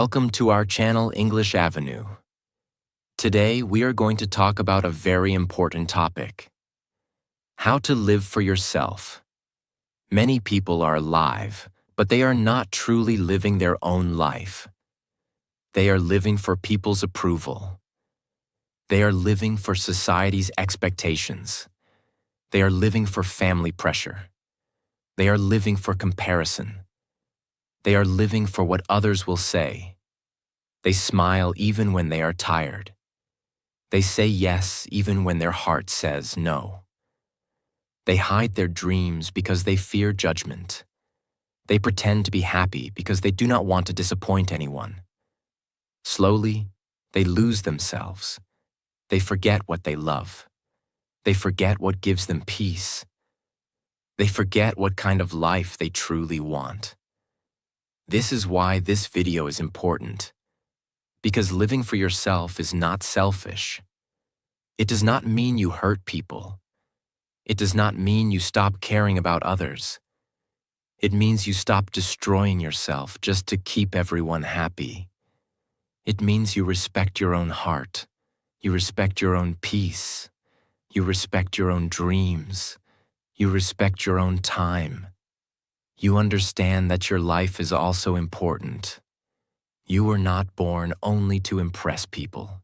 Welcome to our channel English Avenue. Today we are going to talk about a very important topic. How to live for yourself. Many people are alive, but they are not truly living their own life. They are living for people's approval. They are living for society's expectations. They are living for family pressure. They are living for comparison. They are living for what others will say. They smile even when they are tired. They say yes even when their heart says no. They hide their dreams because they fear judgment. They pretend to be happy because they do not want to disappoint anyone. Slowly, they lose themselves. They forget what they love. They forget what gives them peace. They forget what kind of life they truly want. This is why this video is important. Because living for yourself is not selfish. It does not mean you hurt people. It does not mean you stop caring about others. It means you stop destroying yourself just to keep everyone happy. It means you respect your own heart. You respect your own peace. You respect your own dreams. You respect your own time. You understand that your life is also important. You were not born only to impress people.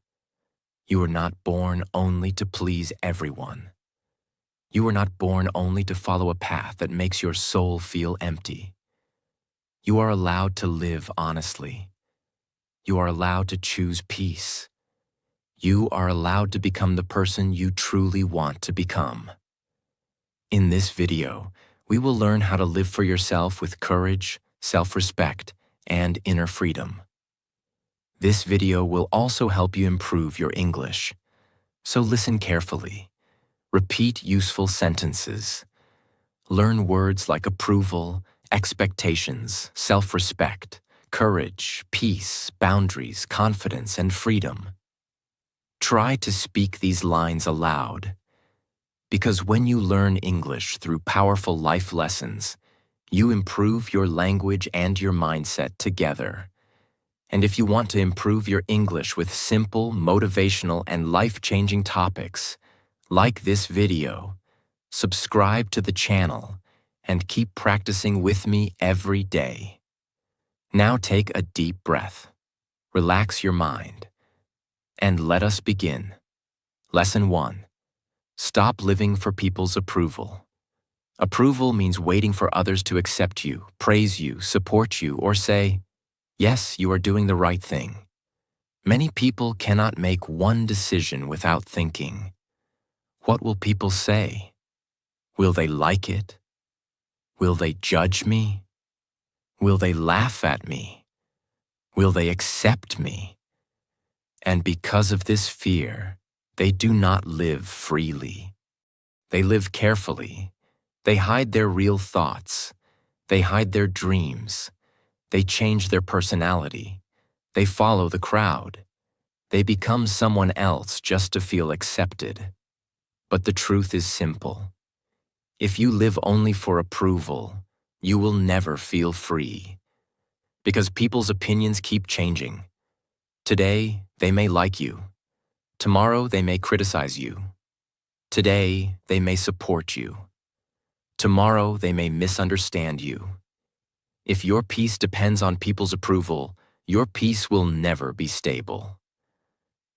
You were not born only to please everyone. You were not born only to follow a path that makes your soul feel empty. You are allowed to live honestly. You are allowed to choose peace. You are allowed to become the person you truly want to become. In this video, we will learn how to live for yourself with courage, self-respect, and inner freedom. This video will also help you improve your English. So listen carefully. Repeat useful sentences. Learn words like approval, expectations, self-respect, courage, peace, boundaries, confidence, and freedom. Try to speak these lines aloud. Because when you learn English through powerful life lessons, you improve your language and your mindset together. And if you want to improve your English with simple, motivational, and life-changing topics, like this video, subscribe to the channel, and keep practicing with me every day. Now take a deep breath, relax your mind, and let us begin. Lesson 1. Stop living for people's approval. Approval means waiting for others to accept you, praise you, support you, or say, "Yes, you are doing the right thing." Many people cannot make one decision without thinking. What will people say? Will they like it? Will they judge me? Will they laugh at me? Will they accept me? And because of this fear, they do not live freely. They live carefully. They hide their real thoughts. They hide their dreams. They change their personality. They follow the crowd. They become someone else just to feel accepted. But the truth is simple. If you live only for approval, you will never feel free. Because people's opinions keep changing. Today, they may like you. Tomorrow, they may criticize you. Today, they may support you. Tomorrow, they may misunderstand you. If your peace depends on people's approval, your peace will never be stable.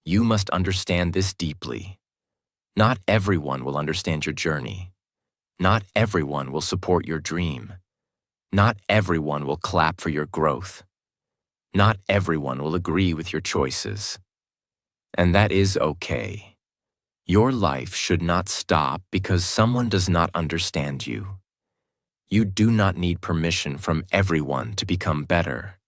You must understand this deeply. Not everyone will understand your journey. Not everyone will support your dream. Not everyone will clap for your growth. Not everyone will agree with your choices. And that is okay. Your life should not stop because someone does not understand you. You do not need permission from everyone to become better.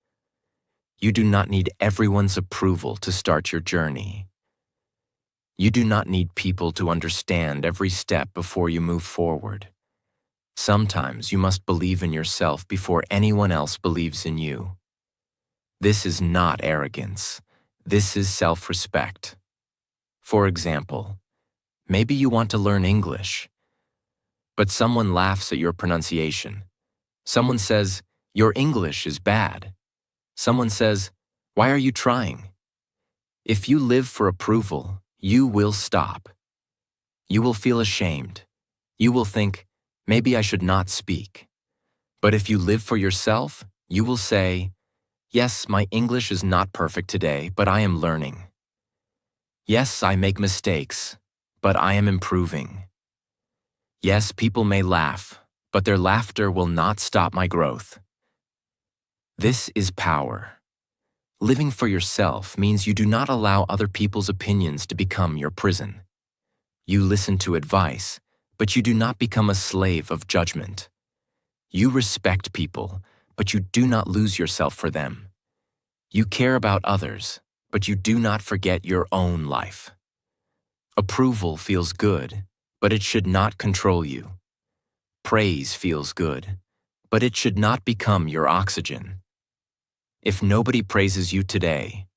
You do not need everyone's approval to start your journey. You do not need people to understand every step before you move forward. Sometimes you must believe in yourself before anyone else believes in you. This is not arrogance. This is self-respect. For example, maybe you want to learn English, but someone laughs at your pronunciation. Someone says, "Your English is bad." Someone says, Why are you trying? If you live for approval, you will stop. You will feel ashamed. You will think, maybe I should not speak. But if you live for yourself, you will say, yes, my English is not perfect today, but I am learning. Yes, I make mistakes, but I am improving. Yes, people may laugh, but their laughter will not stop my growth. This is power. Living for yourself means you do not allow other people's opinions to become your prison. You listen to advice, but you do not become a slave of judgment. You respect people, but you do not lose yourself for them. You care about others, but you do not forget your own life. Approval feels good, but it should not control you. Praise feels good, but it should not become your oxygen. If nobody praises you today,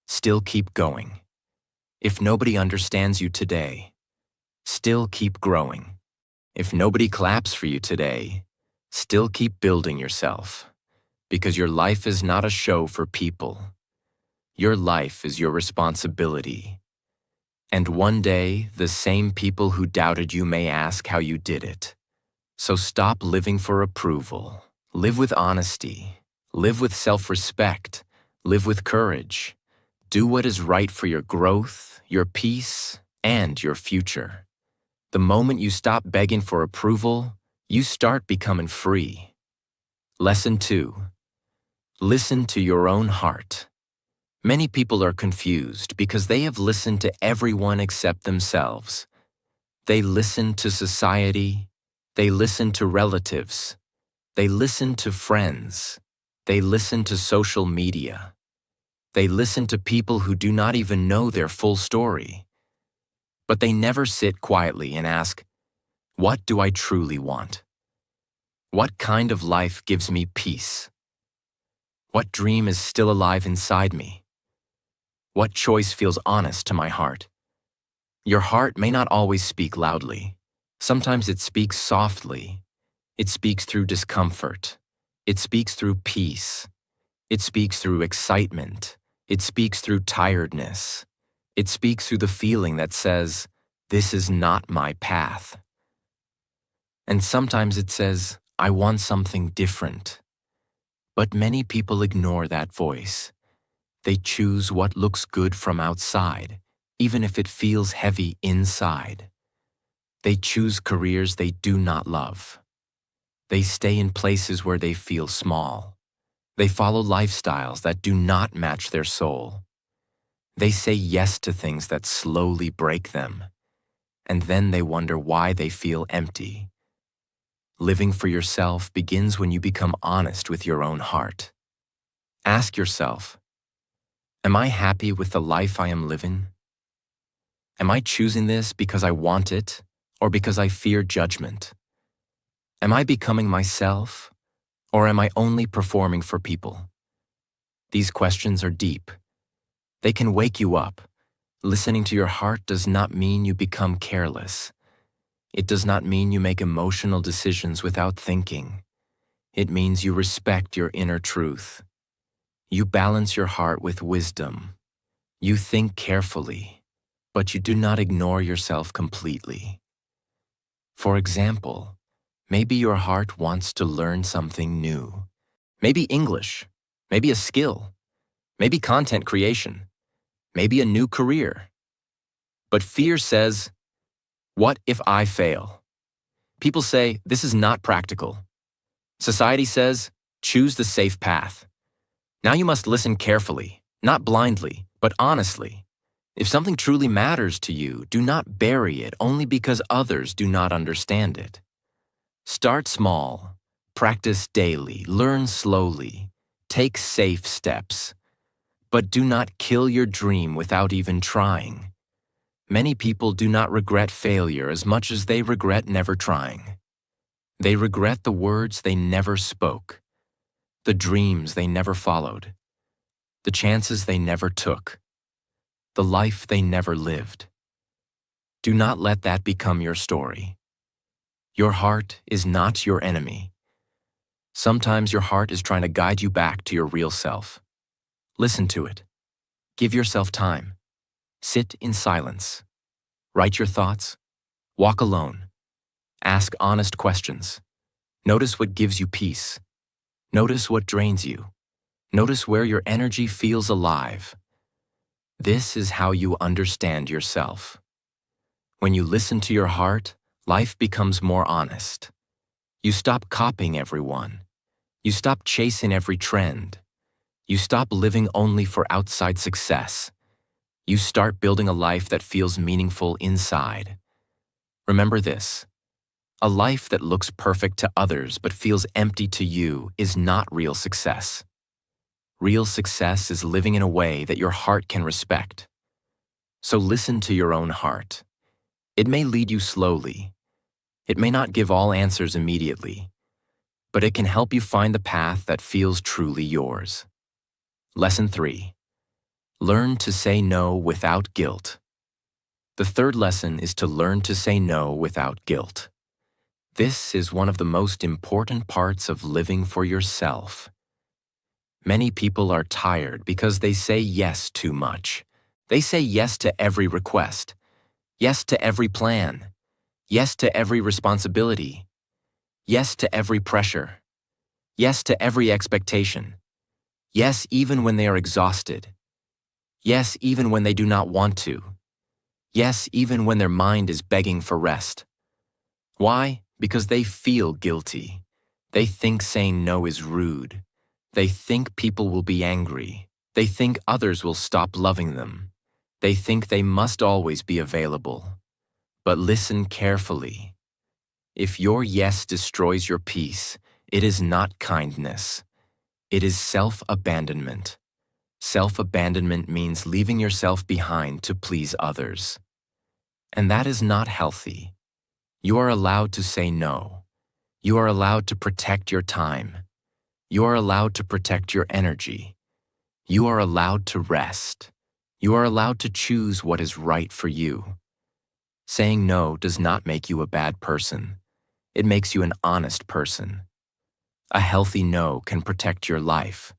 still keep going. If nobody understands you today, still keep growing. If nobody claps for you today, still keep building yourself. Because your life is not a show for people. Your life is your responsibility. And one day, the same people who doubted you may ask how you did it. So stop living for approval. Live with honesty. Live with self-respect. Live with courage. Do what is right for your growth, your peace, and your future. The moment you stop begging for approval, you start becoming free. Lesson 2. Listen to your own heart. Many people are confused because they have listened to everyone except themselves. They listen to society. They listen to relatives. They listen to friends. They listen to social media. They listen to people who do not even know their full story. But they never sit quietly and ask, what do I truly want? What kind of life gives me peace? What dream is still alive inside me? What choice feels honest to my heart? Your heart may not always speak loudly. Sometimes it speaks softly. It speaks through discomfort. It speaks through peace. It speaks through excitement. It speaks through tiredness. It speaks through the feeling that says, this is not my path. And sometimes it says, I want something different. But many people ignore that voice. They choose what looks good from outside, even if it feels heavy inside. They choose careers they do not love. They stay in places where they feel small. They follow lifestyles that do not match their soul. They say yes to things that slowly break them, and then they wonder why they feel empty. Living for yourself begins when you become honest with your own heart. Ask yourself, am I happy with the life I am living? Am I choosing this because I want it or because I fear judgment? Am I becoming myself or am I only performing for people? These questions are deep. They can wake you up. Listening to your heart does not mean you become careless. It does not mean you make emotional decisions without thinking. It means you respect your inner truth. You balance your heart with wisdom. You think carefully, but you do not ignore yourself completely. For example, maybe your heart wants to learn something new. Maybe English, maybe a skill, maybe content creation, maybe a new career. But fear says, what if I fail? People say, this is not practical. Society says, choose the safe path. Now you must listen carefully, not blindly, but honestly. If something truly matters to you, do not bury it only because others do not understand it. Start small, practice daily, learn slowly, take safe steps. But do not kill your dream without even trying. Many people do not regret failure as much as they regret never trying. They regret the words they never spoke, the dreams they never followed, the chances they never took, the life they never lived. Do not let that become your story. Your heart is not your enemy. Sometimes your heart is trying to guide you back to your real self. Listen to it. Give yourself time. Sit in silence. Write your thoughts. Walk alone. Ask honest questions. Notice what gives you peace. Notice what drains you. Notice where your energy feels alive. This is how you understand yourself. When you listen to your heart, life becomes more honest. You stop copying everyone. You stop chasing every trend. You stop living only for outside success. You start building a life that feels meaningful inside. Remember this: a life that looks perfect to others but feels empty to you is not real success. Real success is living in a way that your heart can respect. So listen to your own heart. It may lead you slowly. It may not give all answers immediately, but it can help you find the path that feels truly yours. Lesson 3. Learn to say no without guilt. The third lesson is to learn to say no without guilt. This is one of the most important parts of living for yourself. Many people are tired because they say yes too much. They say yes to every request, yes to every plan, yes to every responsibility, yes to every pressure, yes to every expectation, yes even when they are exhausted, yes even when they do not want to, yes even when their mind is begging for rest. Why? Because they feel guilty. They think saying no is rude. They think people will be angry. They think others will stop loving them. They think they must always be available. But listen carefully. If your yes destroys your peace, it is not kindness. It is self-abandonment. Self-abandonment means leaving yourself behind to please others. And that is not healthy. You are allowed to say no. You are allowed to protect your time. You are allowed to protect your energy. You are allowed to rest. You are allowed to choose what is right for you. Saying no does not make you a bad person. It makes you an honest person. A healthy no can protect your life.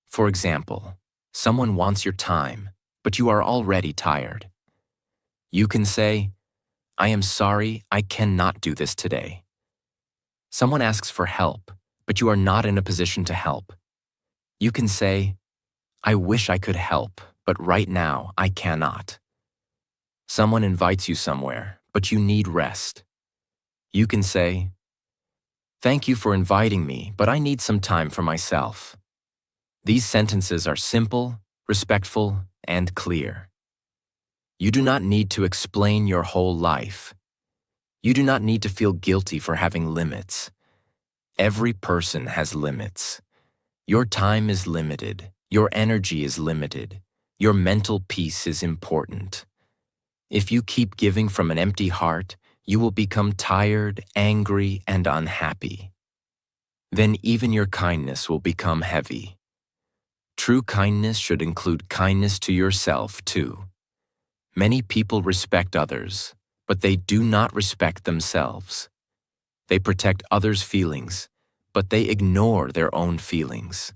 For example, someone wants your time, but you are already tired. You can say, "I am sorry, I cannot do this today." Someone asks for help, but you are not in a position to help. You can say, "I wish I could help, but right now I cannot." Someone invites you somewhere, but you need rest. You can say, "Thank you for inviting me, but I need some time for myself." These sentences are simple, respectful, and clear. You do not need to explain your whole life. You do not need to feel guilty for having limits. Every person has limits. Your time is limited. Your energy is limited. Your mental peace is important. If you keep giving from an empty heart, you will become tired, angry, and unhappy. Then even your kindness will become heavy. True kindness should include kindness to yourself, too. Many people respect others, but they do not respect themselves. They protect others' feelings, but they ignore their own feelings.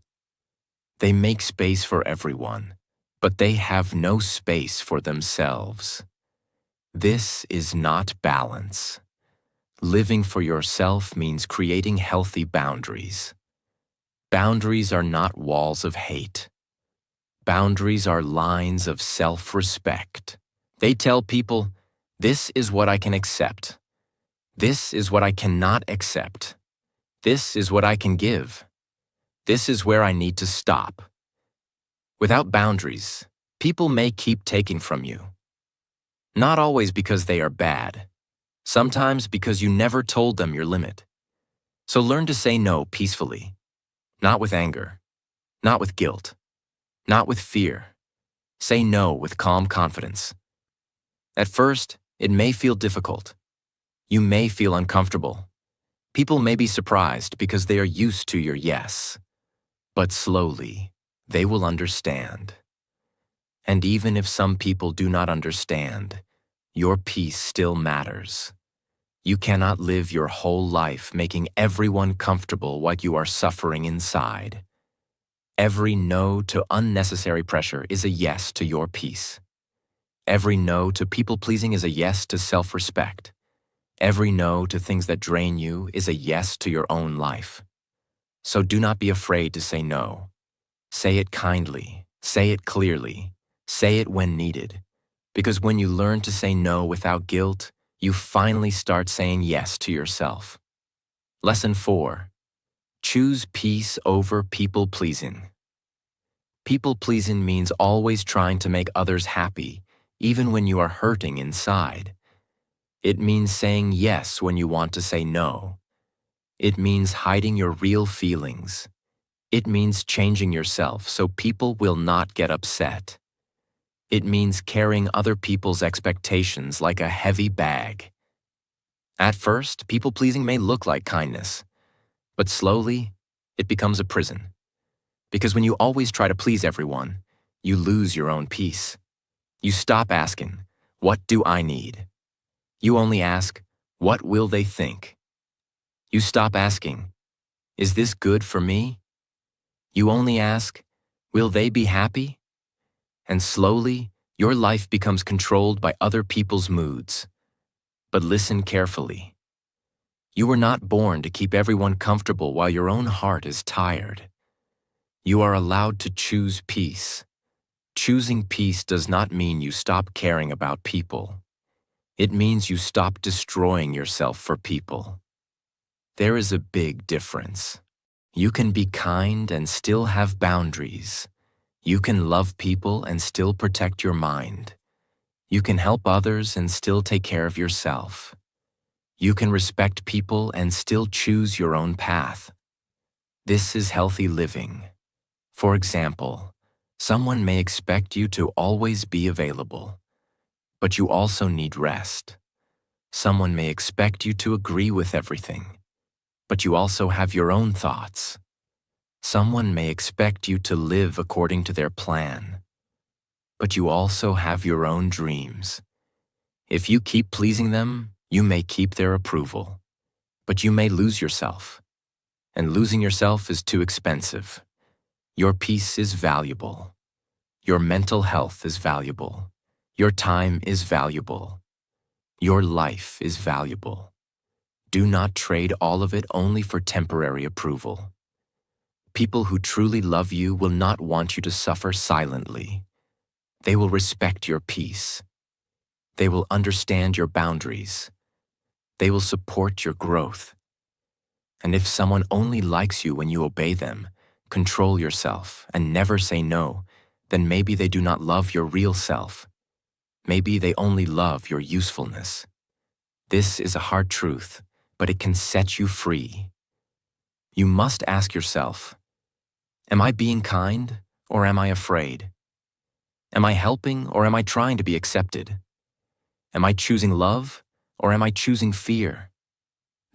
They make space for everyone, but they have no space for themselves. This is not balance. Living for yourself means creating healthy boundaries. Boundaries are not walls of hate. Boundaries are lines of self-respect. They tell people, "This is what I can accept. This is what I cannot accept. This is what I can give. This is where I need to stop." Without boundaries, people may keep taking from you. Not always because they are bad. Sometimes because you never told them your limit. So learn to say no peacefully. Not with anger. Not with guilt. Not with fear. Say no with calm confidence. At first, it may feel difficult. You may feel uncomfortable. People may be surprised because they are used to your yes. But slowly, they will understand. And even if some people do not understand, your peace still matters. You cannot live your whole life making everyone comfortable while you are suffering inside. Every no to unnecessary pressure is a yes to your peace. Every no to people-pleasing is a yes to self-respect. Every no to things that drain you is a yes to your own life. So do not be afraid to say no. Say it kindly, say it clearly, say it when needed. Because when you learn to say no without guilt, you finally start saying yes to yourself. Lesson 4. Choose peace over people-pleasing. People-pleasing means always trying to make others happy, even when you are hurting inside. It means saying yes when you want to say no. It means hiding your real feelings. It means changing yourself so people will not get upset. It means carrying other people's expectations like a heavy bag. At first, people-pleasing may look like kindness, but slowly, it becomes a prison. Because when you always try to please everyone, you lose your own peace. You stop asking, "What do I need?" You only ask, "What will they think?" You stop asking, "Is this good for me?" You only ask, "Will they be happy?" And slowly, your life becomes controlled by other people's moods. But listen carefully. You were not born to keep everyone comfortable while your own heart is tired. You are allowed to choose peace. Choosing peace does not mean you stop caring about people. It means you stop destroying yourself for people. There is a big difference. You can be kind and still have boundaries. You can love people and still protect your mind. You can help others and still take care of yourself. You can respect people and still choose your own path. This is healthy living. For example, someone may expect you to always be available, but you also need rest. Someone may expect you to agree with everything, but you also have your own thoughts. Someone may expect you to live according to their plan, but you also have your own dreams. If you keep pleasing them, you may keep their approval, but you may lose yourself. And losing yourself is too expensive. Your peace is valuable. Your mental health is valuable. Your time is valuable. Your life is valuable. Do not trade all of it only for temporary approval. People who truly love you will not want you to suffer silently. They will respect your peace. They will understand your boundaries. They will support your growth. And if someone only likes you when you obey them, control yourself, and never say no, then maybe they do not love your real self. Maybe they only love your usefulness. This is a hard truth, but it can set you free. You must ask yourself, am I being kind or am I afraid? Am I helping or am I trying to be accepted? Am I choosing love or am I choosing fear?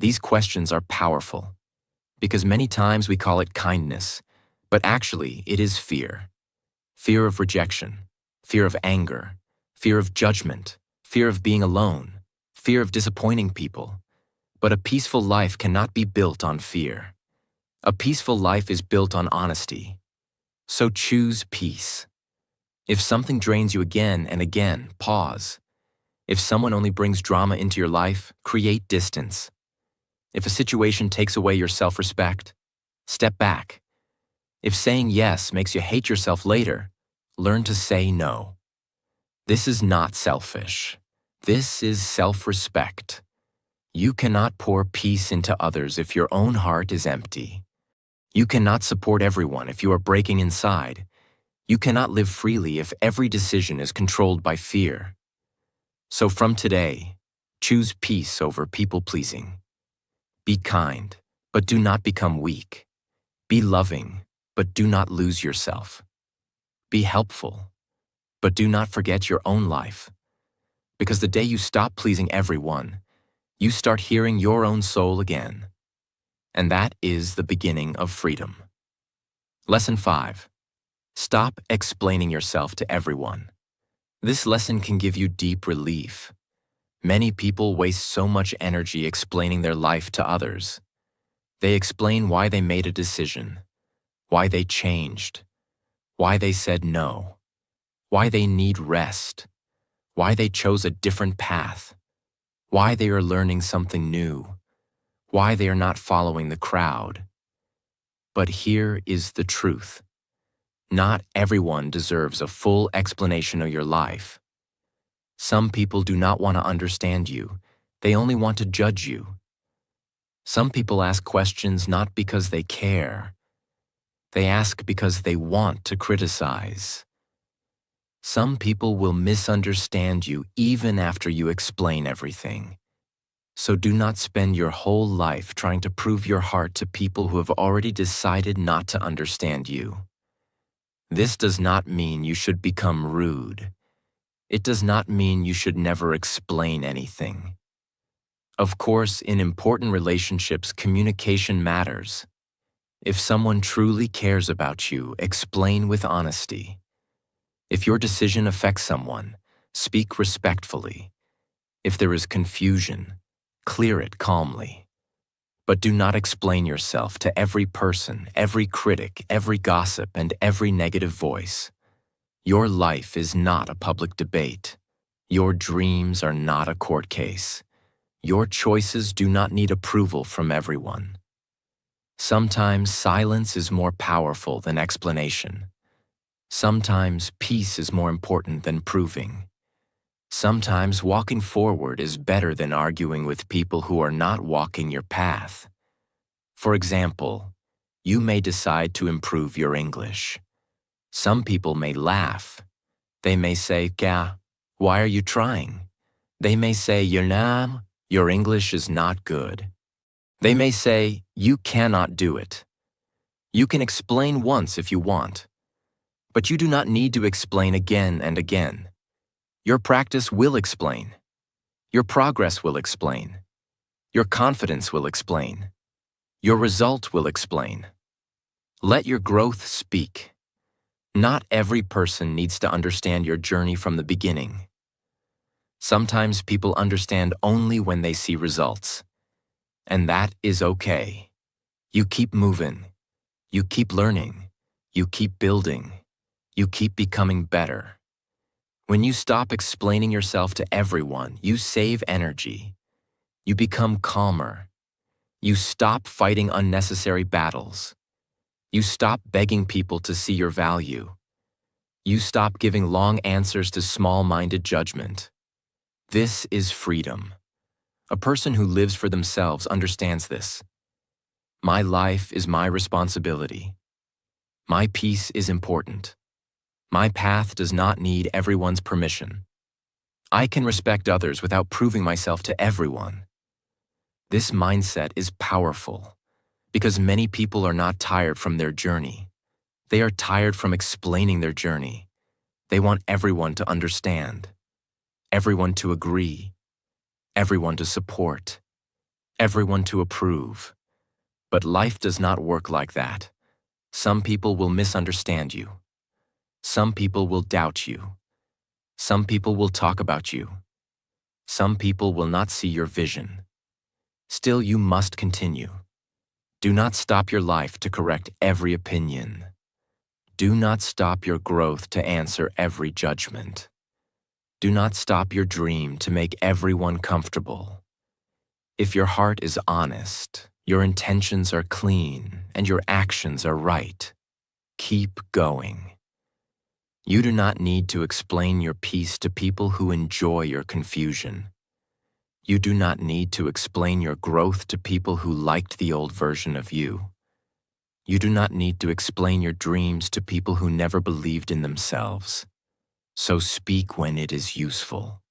These questions are powerful because many times we call it kindness, but actually it is fear. Fear of rejection, fear of anger, fear of judgment, fear of being alone, fear of disappointing people. But a peaceful life cannot be built on fear. A peaceful life is built on honesty. So choose peace. If something drains you again and again, pause. If someone only brings drama into your life, create distance. If a situation takes away your self-respect, step back. If saying yes makes you hate yourself later, learn to say no. This is not selfish. This is self-respect. You cannot pour peace into others if your own heart is empty. You cannot support everyone if you are breaking inside. You cannot live freely if every decision is controlled by fear. So from today, choose peace over people-pleasing. Be kind, but do not become weak. Be loving, but do not lose yourself. Be helpful, but do not forget your own life. Because the day you stop pleasing everyone, you start hearing your own soul again. And that is the beginning of freedom. Lesson 5. Stop explaining yourself to everyone. This lesson can give you deep relief. Many people waste so much energy explaining their life to others. They explain why they made a decision, why they changed, why they said no, why they need rest, why they chose a different path, why they are learning something new, why they are not following the crowd. But here is the truth. Not everyone deserves a full explanation of your life. Some people do not want to understand you. They only want to judge you. Some people ask questions not because they care. They ask because they want to criticize. Some people will misunderstand you even after you explain everything. So do not spend your whole life trying to prove your heart to people who have already decided not to understand you. This does not mean you should become rude. It does not mean you should never explain anything. Of course, in important relationships, communication matters. If someone truly cares about you, explain with honesty. If your decision affects someone, speak respectfully. If there is confusion, clear it calmly. But do not explain yourself to every person, every critic, every gossip, and every negative voice. Your life is not a public debate. Your dreams are not a court case. Your choices do not need approval from everyone. Sometimes silence is more powerful than explanation. Sometimes peace is more important than proving. Sometimes walking forward is better than arguing with people who are not walking your path. For example, you may decide to improve your English. Some people may laugh. They may say, "Gah, why are you trying?" They may say, your English is not good." They may say, "You cannot do it." You can explain once if you want, but you do not need to explain again and again. Your practice will explain. Your progress will explain. Your confidence will explain. Your result will explain. Let your growth speak. Not every person needs to understand your journey from the beginning. Sometimes people understand only when they see results. And that is okay. You keep moving. You keep learning. You keep building. You keep becoming better. When you stop explaining yourself to everyone, you save energy. You become calmer. You stop fighting unnecessary battles. You stop begging people to see your value. You stop giving long answers to small-minded judgment. This is freedom. A person who lives for themselves understands this. My life is my responsibility. My peace is important. My path does not need everyone's permission. I can respect others without proving myself to everyone. This mindset is powerful because many people are not tired from their journey. They are tired from explaining their journey. They want everyone to understand, everyone to agree, everyone to support, everyone to approve. But life does not work like that. Some people will misunderstand you. Some people will doubt you. Some people will talk about you. Some people will not see your vision. Still, you must continue. Do not stop your life to correct every opinion. Do not stop your growth to answer every judgment. Do not stop your dream to make everyone comfortable. If your heart is honest, your intentions are clean, and your actions are right, keep going. You do not need to explain your peace to people who enjoy your confusion. You do not need to explain your growth to people who liked the old version of you. You do not need to explain your dreams to people who never believed in themselves. So speak when it is useful.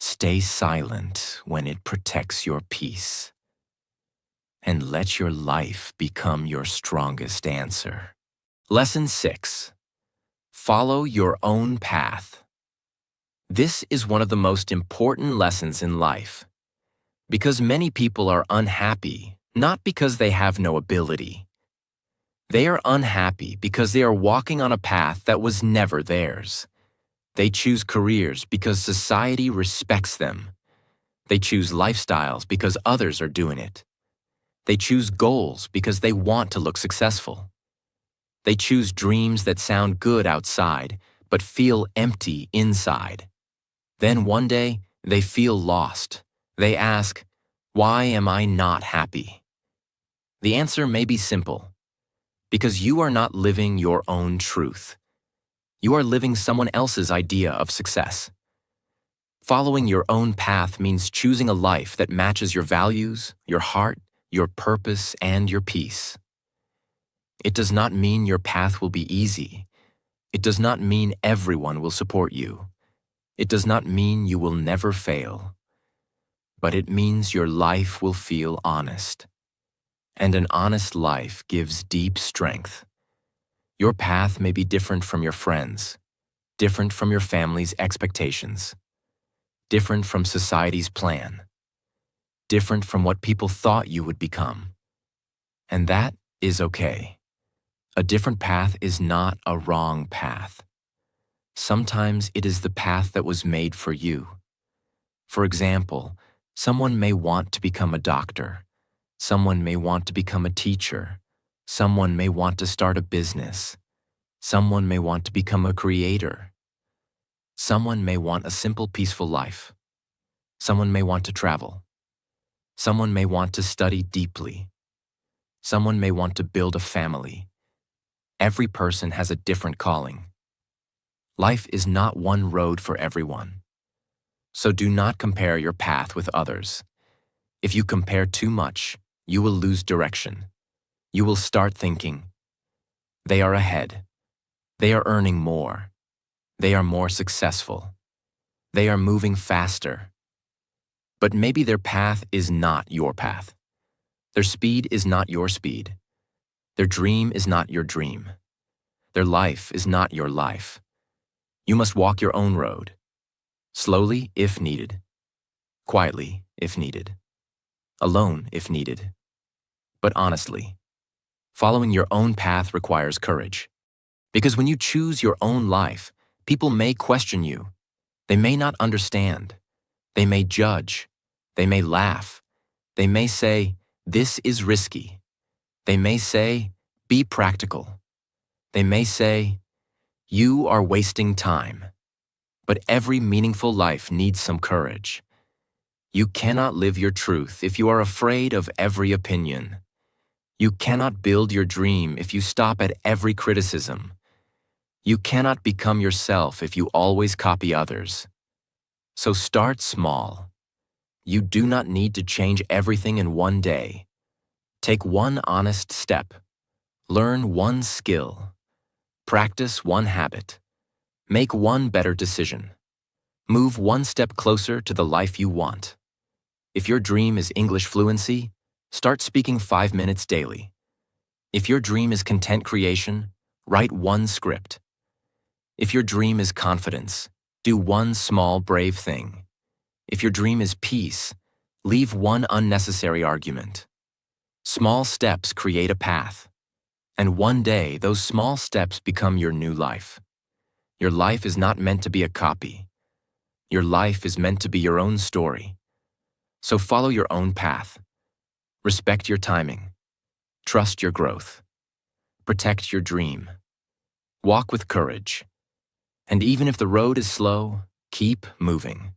Stay silent when it protects your peace. And let your life become your strongest answer. Lesson 6. Follow your own path. This is one of the most important lessons in life. Because many people are unhappy, not because they have no ability. They are unhappy because they are walking on a path that was never theirs. They choose careers because society respects them. They choose lifestyles because others are doing it. They choose goals because they want to look successful. They choose dreams that sound good outside, but feel empty inside. Then one day, they feel lost. They ask, "Why am I not happy?" The answer may be simple. Because you are not living your own truth. You are living someone else's idea of success. Following your own path means choosing a life that matches your values, your heart, your purpose, and your peace. It does not mean your path will be easy. It does not mean everyone will support you. It does not mean you will never fail. But it means your life will feel honest. And an honest life gives deep strength. Your path may be different from your friends, different from your family's expectations, different from society's plan, different from what people thought you would become. And that is okay. A different path is not a wrong path. Sometimes it is the path that was made for you. For example, someone may want to become a doctor. Someone may want to become a teacher. Someone may want to start a business. Someone may want to become a creator. Someone may want a simple, peaceful life. Someone may want to travel. Someone may want to study deeply. Someone may want to build a family. Every person has a different calling. Life is not one road for everyone. So do not compare your path with others. If you compare too much, you will lose direction. You will start thinking, they are ahead. They are earning more. They are more successful. They are moving faster. But maybe their path is not your path. Their speed is not your speed. Their dream is not your dream. Their life is not your life. You must walk your own road. Slowly, if needed. Quietly, if needed. Alone, if needed. But honestly, following your own path requires courage. Because when you choose your own life, people may question you. They may not understand. They may judge. They may laugh. They may say, "This is risky." They may say, "Be practical." They may say, "You are wasting time." But every meaningful life needs some courage. You cannot live your truth if you are afraid of every opinion. You cannot build your dream if you stop at every criticism. You cannot become yourself if you always copy others. So start small. You do not need to change everything in one day. Take one honest step. Learn one skill. Practice one habit. Make one better decision. Move one step closer to the life you want. If your dream is English fluency, start speaking 5 minutes daily. If your dream is content creation, write one script. If your dream is confidence, do one small, brave thing. If your dream is peace, leave one unnecessary argument. Small steps create a path. And one day, those small steps become your new life. Your life is not meant to be a copy. Your life is meant to be your own story. So follow your own path. Respect your timing. Trust your growth. Protect your dream. Walk with courage. And even if the road is slow, keep moving.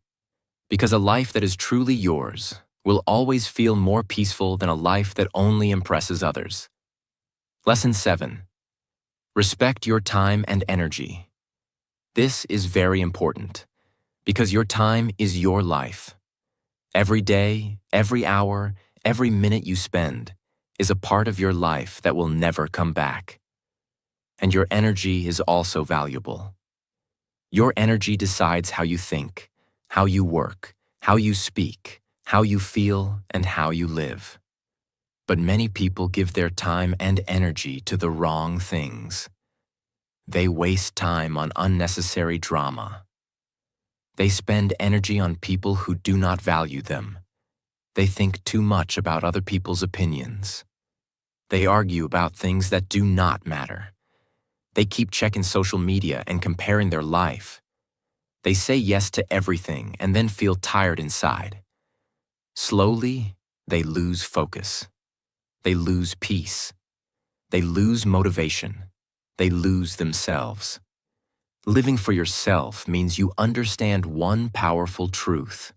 Because a life that is truly yours will always feel more peaceful than a life that only impresses others. Lesson 7. Respect your time and energy. This is very important because your time is your life. Every day, every hour, every minute you spend is a part of your life that will never come back. And your energy is also valuable. Your energy decides how you think, how you work, how you speak, how you feel, and how you live. But many people give their time and energy to the wrong things. They waste time on unnecessary drama. They spend energy on people who do not value them. They think too much about other people's opinions. They argue about things that do not matter. They keep checking social media and comparing their life. They say yes to everything and then feel tired inside. Slowly, they lose focus. They lose peace. They lose motivation. they lose themselves. Living for yourself means you understand one powerful truth.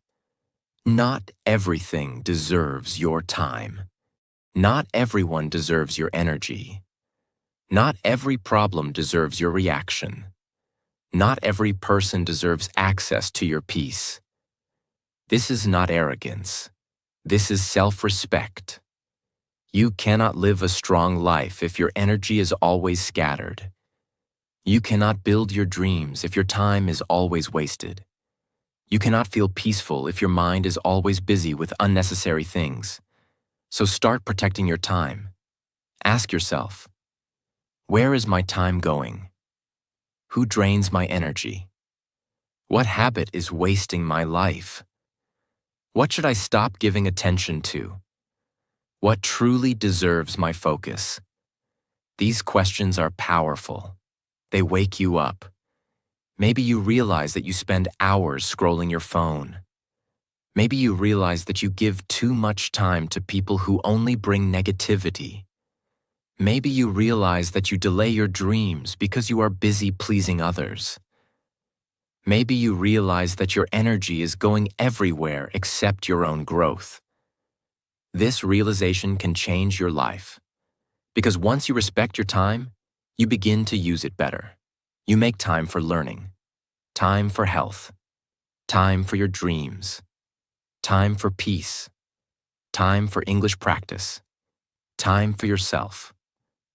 Not everything deserves your time. Not everyone deserves your energy. Not every problem deserves your reaction. Not every person deserves access to your peace. This is not arrogance. This is self-respect. You cannot live a strong life if your energy is always scattered. You cannot build your dreams if your time is always wasted. You cannot feel peaceful if your mind is always busy with unnecessary things. So start protecting your time. Ask yourself, where is my time going? Who drains my energy? What habit is wasting my life? What should I stop giving attention to? What truly deserves my focus? These questions are powerful. They wake you up. Maybe you realize that you spend hours scrolling your phone. Maybe you realize that you give too much time to people who only bring negativity. Maybe you realize that you delay your dreams because you are busy pleasing others. Maybe you realize that your energy is going everywhere except your own growth. This realization can change your life. Because once you respect your time, you begin to use it better. You make time for learning, time for health, time for your dreams, time for peace, time for English practice, time for yourself.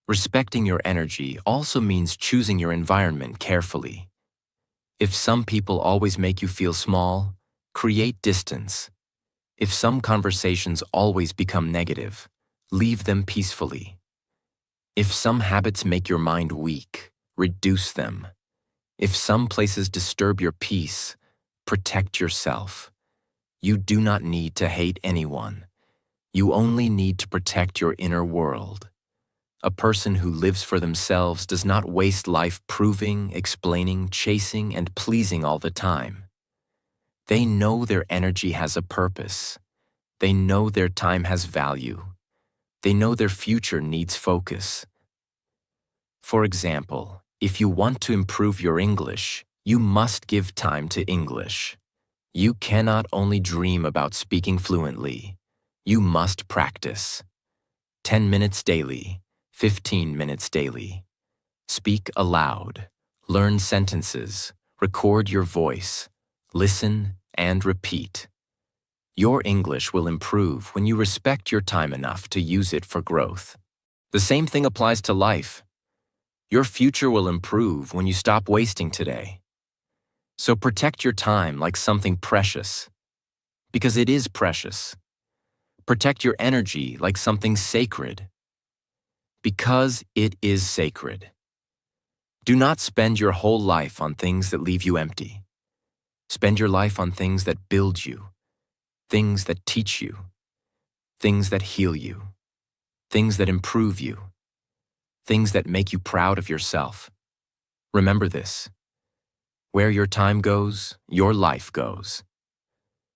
Respecting your energy also means choosing your environment carefully. If some people always make you feel small, create distance. If some conversations always become negative, leave them peacefully. If some habits make your mind weak, reduce them. If some places disturb your peace, protect yourself. You do not need to hate anyone. You only need to protect your inner world. A person who lives for themselves does not waste life proving, explaining, chasing, and pleasing all the time. They know their energy has a purpose. They know their time has value. They know their future needs focus. For example, if you want to improve your English, you must give time to English. You cannot only dream about speaking fluently. You must practice. 10 minutes daily. 15 minutes daily. Speak aloud. Learn sentences. Record your voice. Listen and repeat. Your English will improve when you respect your time enough to use it for growth. The same thing applies to life. Your future will improve when you stop wasting today. So protect your time like something precious, because it is precious. Protect your energy like something sacred, because it is sacred. Do not spend your whole life on things that leave you empty. Spend your life on things that build you, things that teach you, things that heal you, things that improve you, things that make you proud of yourself. Remember this. Where your time goes, your life goes.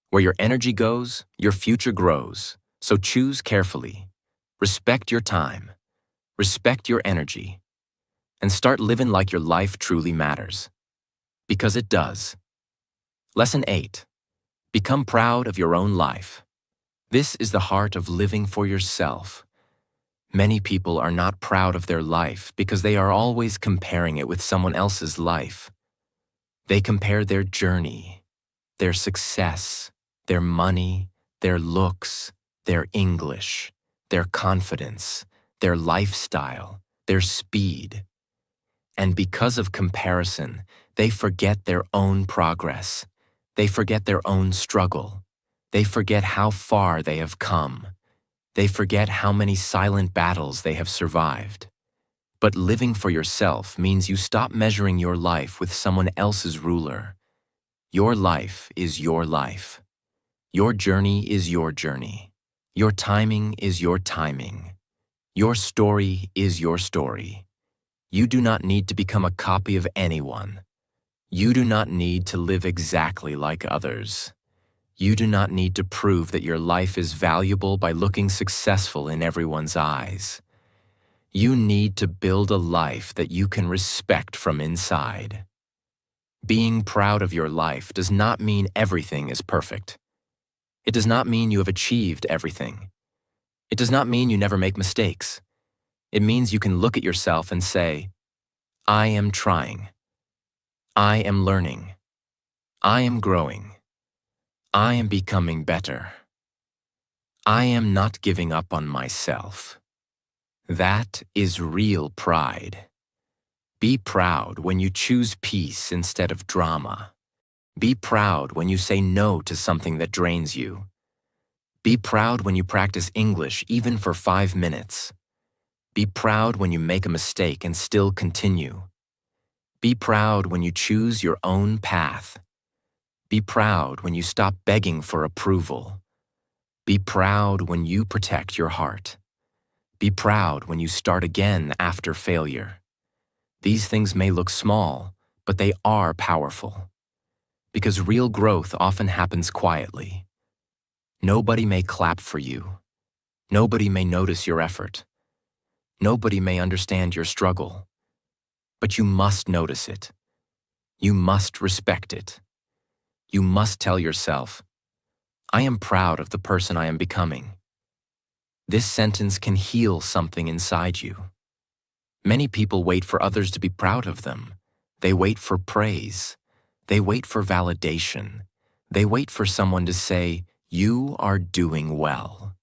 Where your energy goes, your future grows. So choose carefully. Respect your time. Respect your energy. And start living like your life truly matters. Because it does. Lesson 8. Become proud of your own life. This is the heart of living for yourself. Many people are not proud of their life because they are always comparing it with someone else's life. They compare their journey, their success, their money, their looks, their English, their confidence, their lifestyle, their speed. And because of comparison, they forget their own progress. They forget their own struggle. They forget how far they have come. They forget how many silent battles they have survived. But living for yourself means you stop measuring your life with someone else's ruler. Your life is your life. Your journey is your journey. Your timing is your timing. Your story is your story. You do not need to become a copy of anyone. You do not need to live exactly like others. You do not need to prove that your life is valuable by looking successful in everyone's eyes. You need to build a life that you can respect from inside. Being proud of your life does not mean everything is perfect. It does not mean you have achieved everything. It does not mean you never make mistakes. It means you can look at yourself and say, I am trying. I am learning. I am growing. I am becoming better. I am not giving up on myself. That is real pride. Be proud when you choose peace instead of drama. Be proud when you say no to something that drains you. Be proud when you practice English even for 5 minutes. Be proud when you make a mistake and still continue. Be proud when you choose your own path. Be proud when you stop begging for approval. Be proud when you protect your heart. Be proud when you start again after failure. These things may look small, but they are powerful. Because real growth often happens quietly. Nobody may clap for you. Nobody may notice your effort. Nobody may understand your struggle. But you must notice it. You must respect it. You must tell yourself, I am proud of the person I am becoming. This sentence can heal something inside you. Many people wait for others to be proud of them. They wait for praise. They wait for validation. They wait for someone to say, you are doing well.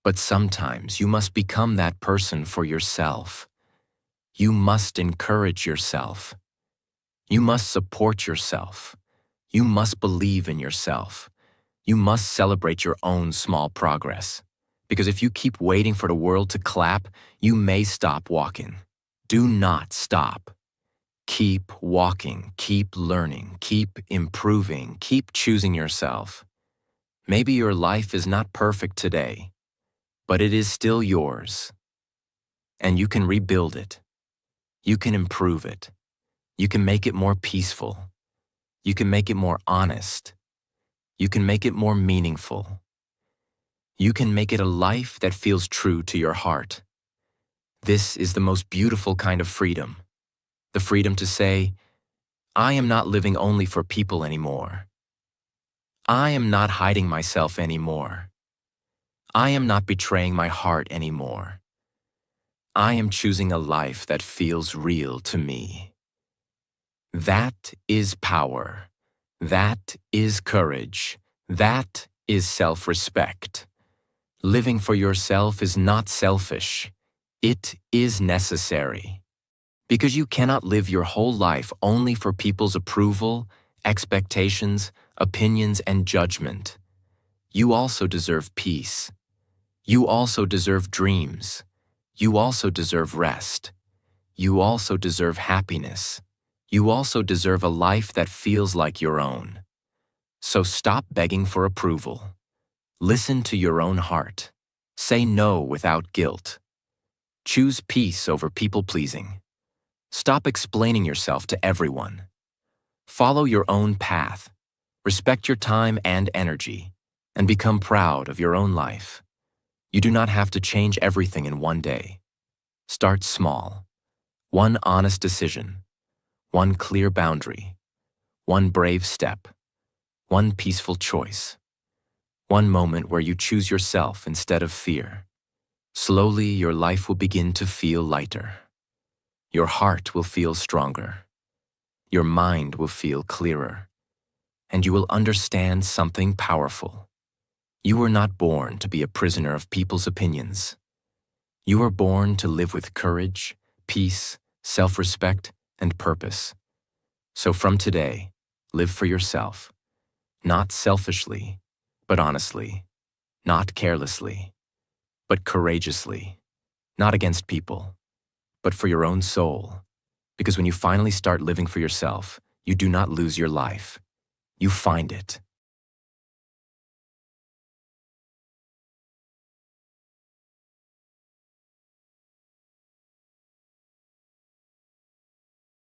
But sometimes you must become that person for yourself. You must encourage yourself. You must support yourself. You must believe in yourself. You must celebrate your own small progress. Because if you keep waiting for the world to clap, you may stop walking. Do not stop. Keep walking, keep learning, keep improving, keep choosing yourself. Maybe your life is not perfect today, but it is still yours. And you can rebuild it. You can improve it. You can make it more peaceful. You can make it more honest. You can make it more meaningful. You can make it a life that feels true to your heart. This is the most beautiful kind of freedom. The freedom to say, I am not living only for people anymore. I am not hiding myself anymore. I am not betraying my heart anymore. I am choosing a life that feels real to me. That is power. That is courage. That is self-respect. Living for yourself is not selfish. It is necessary. Because you cannot live your whole life only for people's approval, expectations, opinions, and judgment. You also deserve peace. You also deserve dreams. You also deserve rest. You also deserve happiness. You also deserve a life that feels like your own. So stop begging for approval. Listen to your own heart. Say no without guilt. Choose peace over people-pleasing. Stop explaining yourself to everyone. Follow your own path. Respect your time and energy, and become proud of your own life. You do not have to change everything in one day. Start small. One honest decision. One clear boundary. One brave step. One peaceful choice. One moment where you choose yourself instead of fear. Slowly, your life will begin to feel lighter. Your heart will feel stronger. Your mind will feel clearer. And you will understand something powerful. You were not born to be a prisoner of people's opinions. You were born to live with courage, peace, self-respect, and purpose. So from today, live for yourself. Not selfishly, but honestly. Not carelessly, but courageously. Not against people, but for your own soul. Because when you finally start living for yourself, you do not lose your life. You find it.